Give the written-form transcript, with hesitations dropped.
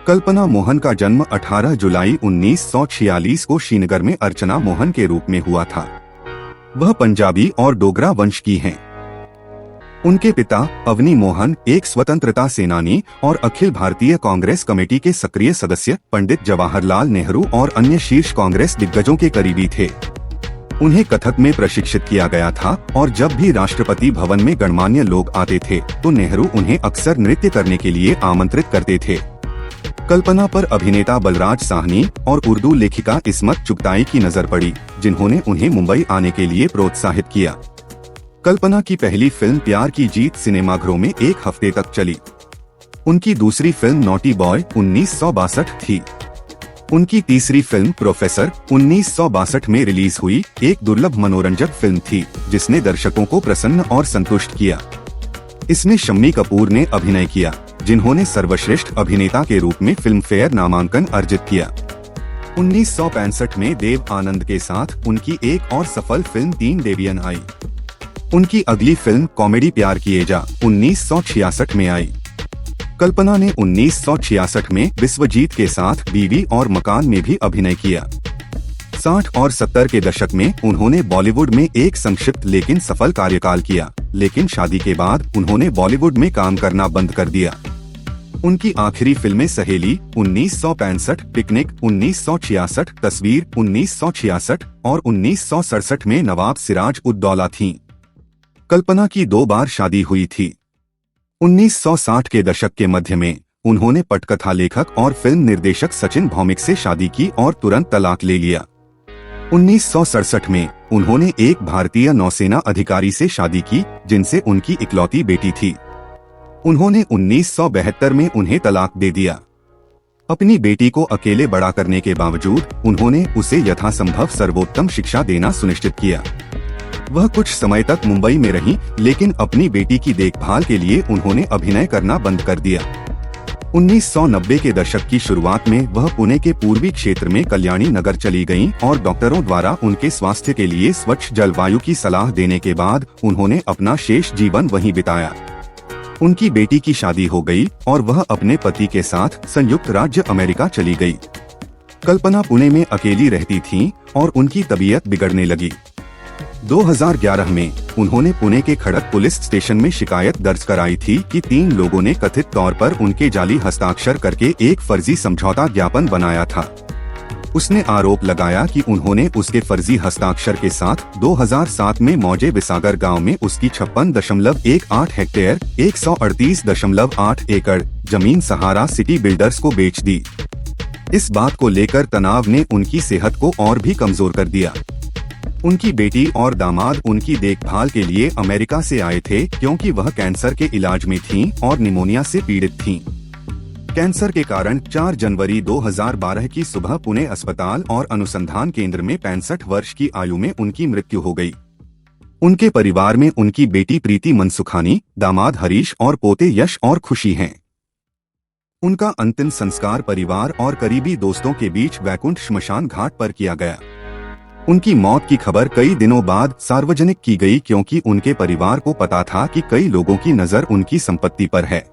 कल्पना मोहन का जन्म 18 जुलाई 1946 को श्रीनगर में अर्चना मोहन के रूप में हुआ था। वह पंजाबी और डोगरा वंश की हैं। उनके पिता अवनी मोहन एक स्वतंत्रता सेनानी और अखिल भारतीय कांग्रेस कमेटी के सक्रिय सदस्य पंडित जवाहरलाल नेहरू और अन्य शीर्ष कांग्रेस दिग्गजों के करीबी थे। उन्हें कथक में प्रशिक्षित किया गया था और जब भी राष्ट्रपति भवन में गणमान्य लोग आते थे तो नेहरू उन्हें अक्सर नृत्य करने के लिए आमंत्रित करते थे। कल्पना पर अभिनेता बलराज साहनी और उर्दू लेखिका इस्मत चुगताई की नजर पड़ी, जिन्होंने उन्हें मुंबई आने के लिए प्रोत्साहित किया। कल्पना की पहली फिल्म प्यार की जीत सिनेमाघरों में 1 हफ्ते तक चली। उनकी दूसरी फिल्म नॉटी बॉय 1962 थी। उनकी तीसरी फिल्म प्रोफेसर 1962 में रिलीज हुई एक दुर्लभ मनोरंजक फिल्म थी, जिसने दर्शकों को प्रसन्न और संतुष्ट किया। इसमें शम्मी कपूर ने अभिनय किया, जिन्होंने सर्वश्रेष्ठ अभिनेता के रूप में फिल्म फेयर नामांकन अर्जित किया। 1965 में देव आनंद के साथ उनकी एक और सफल फिल्म 3 देवियन आई। उनकी अगली फिल्म कॉमेडी प्यार किए जा 1966 में आई। कल्पना ने 1966 में विश्वजीत के साथ बीवी और मकान में भी अभिनय किया। 60 और 70 के दशक में उन्होंने बॉलीवुड में एक संक्षिप्त लेकिन सफल कार्यकाल किया, लेकिन शादी के बाद उन्होंने बॉलीवुड में काम करना बंद कर दिया। उनकी आखिरी फिल्में सहेली 1965, पिकनिक 1966, तस्वीर 1966 और 1967 में नवाब सिराज उद दौला थीं। कल्पना की 2 बार शादी हुई थी। 1960 के दशक के मध्य में उन्होंने पटकथा लेखक और फिल्म निर्देशक सचिन भौमिक से शादी की और तुरंत तलाक ले लिया। 1967 में उन्होंने एक भारतीय नौसेना अधिकारी से शादी की, जिनसे उनकी इकलौती बेटी थी। उन्होंने 1972 में उन्हें तलाक दे दिया। अपनी बेटी को अकेले बड़ा करने के बावजूद उन्होंने उसे यथासंभव सर्वोत्तम शिक्षा देना सुनिश्चित किया। वह कुछ समय तक मुंबई में रहीं, लेकिन अपनी बेटी की देखभाल के लिए उन्होंने अभिनय करना बंद कर दिया। 1990 के दशक की शुरुआत में वह पुणे के पूर्वी क्षेत्र में कल्याणी नगर चली गईं और डॉक्टरों द्वारा उनके स्वास्थ्य के लिए स्वच्छ जलवायु की सलाह देने के बाद उन्होंने अपना शेष जीवन वहीं बिताया। उनकी बेटी की शादी हो गई और वह अपने पति के साथ संयुक्त राज्य अमेरिका चली गई। कल्पना पुणे में अकेली रहती थीं और उनकी तबीयत बिगड़ने लगी। 2011 में उन्होंने पुणे के खड़क पुलिस स्टेशन में शिकायत दर्ज कराई थी कि 3 लोगों ने कथित तौर पर उनके जाली हस्ताक्षर करके एक फर्जी समझौता ज्ञापन बनाया था। उसने आरोप लगाया कि उन्होंने उसके फर्जी हस्ताक्षर के साथ 2007 में मौजे विसागर गांव में उसकी 56.18 हेक्टेयर 138.8 एकड़ जमीन सहारा सिटी बिल्डर्स को बेच दी। इस बात को लेकर तनाव ने उनकी सेहत को और भी कमजोर कर दिया। उनकी बेटी और दामाद उनकी देखभाल के लिए अमेरिका से आए थे, क्योंकि वह कैंसर के इलाज में थीं और निमोनिया से पीड़ित थीं। कैंसर के कारण 4 जनवरी 2012 की सुबह पुणे अस्पताल और अनुसंधान केंद्र में 65 वर्ष की आयु में उनकी मृत्यु हो गई। उनके परिवार में उनकी बेटी प्रीति मनसुखानी, दामाद हरीश और पोते यश और खुशी हैं। उनका अंतिम संस्कार परिवार और करीबी दोस्तों के बीच वैकुंठ श्मशान घाट पर किया गया। उनकी मौत की खबर कई दिनों बाद सार्वजनिक की गई, क्योंकि उनके परिवार को पता था कि कई लोगों की नजर उनकी संपत्ति पर है।